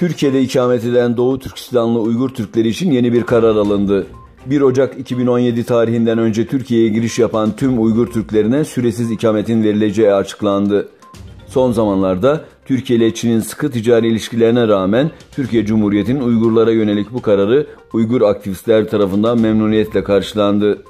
Türkiye'de ikamet eden Doğu Türkistanlı Uygur Türkleri için yeni bir karar alındı. 1 Ocak 2017 tarihinden önce Türkiye'ye giriş yapan tüm Uygur Türklerine süresiz ikametin verileceği açıklandı. Son zamanlarda Türkiye ile Çin'in sıkı ticari ilişkilerine rağmen Türkiye Cumhuriyeti'nin Uygurlara yönelik bu kararı Uygur aktivistler tarafından memnuniyetle karşılandı.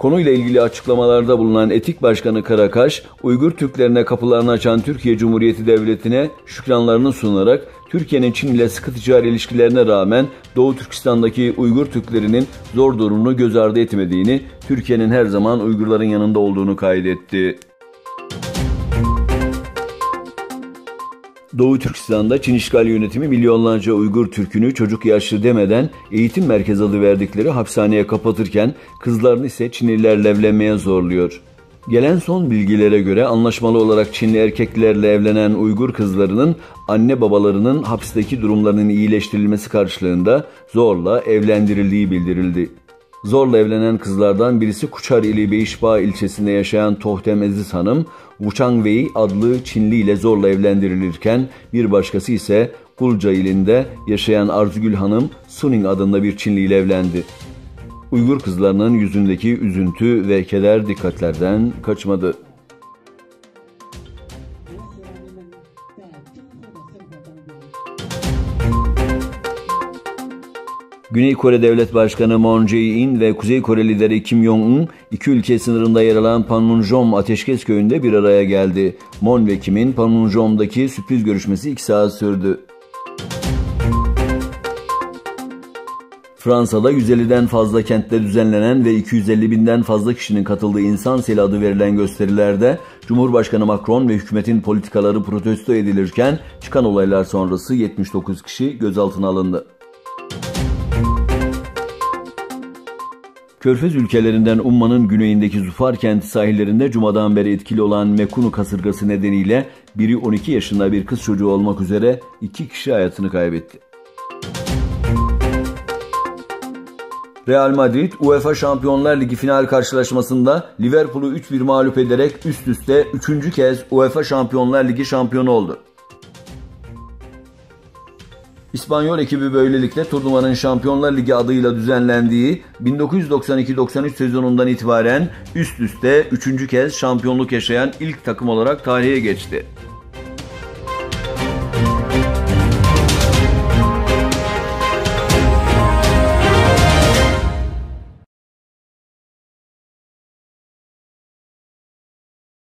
Konuyla ilgili açıklamalarda bulunan Etik Başkanı Karakaş, Uygur Türklerine kapılarını açan Türkiye Cumhuriyeti Devleti'ne şükranlarını sunarak Türkiye'nin Çin ile sıkı ticari ilişkilerine rağmen Doğu Türkistan'daki Uygur Türklerinin zor durumunu göz ardı etmediğini, Türkiye'nin her zaman Uygurların yanında olduğunu kaydetti. Doğu Türkistan'da Çin işgal yönetimi milyonlarca Uygur Türk'ünü çocuk yaşlı demeden eğitim merkezi adı verdikleri hapishaneye kapatırken kızlarını ise Çinlilerle evlenmeye zorluyor. Gelen son bilgilere göre anlaşmalı olarak Çinli erkeklerle evlenen Uygur kızlarının anne babalarının hapisteki durumlarının iyileştirilmesi karşılığında zorla evlendirildiği bildirildi. Zorla evlenen kızlardan birisi Kuçar ili Beyişbağ ilçesinde yaşayan Tohtem Aziz Hanım, Wu Changwei adlı Çinli ile zorla evlendirilirken bir başkası ise Gulca ilinde yaşayan Arzugül Hanım, Suning adında bir Çinli ile evlendi. Uygur kızlarının yüzündeki üzüntü ve keder dikkatlerden kaçmadı. Güney Kore Devlet Başkanı Moon Jae-in ve Kuzey Kore lideri Kim Jong-un, iki ülke sınırında yer alan Panmunjom Ateşkes Köyü'nde bir araya geldi. Moon ve Kim'in Panmunjom'daki sürpriz görüşmesi 2 saat sürdü. Fransa'da 150'den fazla kentte düzenlenen ve 250.000'den fazla kişinin katıldığı insan seli adı verilen gösterilerde Cumhurbaşkanı Macron ve hükümetin politikaları protesto edilirken çıkan olaylar sonrası 79 kişi gözaltına alındı. Körfez ülkelerinden Umman'ın güneyindeki Zufar kenti sahillerinde Cuma'dan beri etkili olan Mekunu kasırgası nedeniyle biri 12 yaşında bir kız çocuğu olmak üzere 2 kişi hayatını kaybetti. Real Madrid, UEFA Şampiyonlar Ligi final karşılaşmasında Liverpool'u 3-1 mağlup ederek üst üste 3. kez UEFA Şampiyonlar Ligi şampiyonu oldu. İspanyol ekibi böylelikle turnuvanın Şampiyonlar Ligi adıyla düzenlendiği 1992-93 sezonundan itibaren üst üste 3. kez şampiyonluk yaşayan ilk takım olarak tarihe geçti.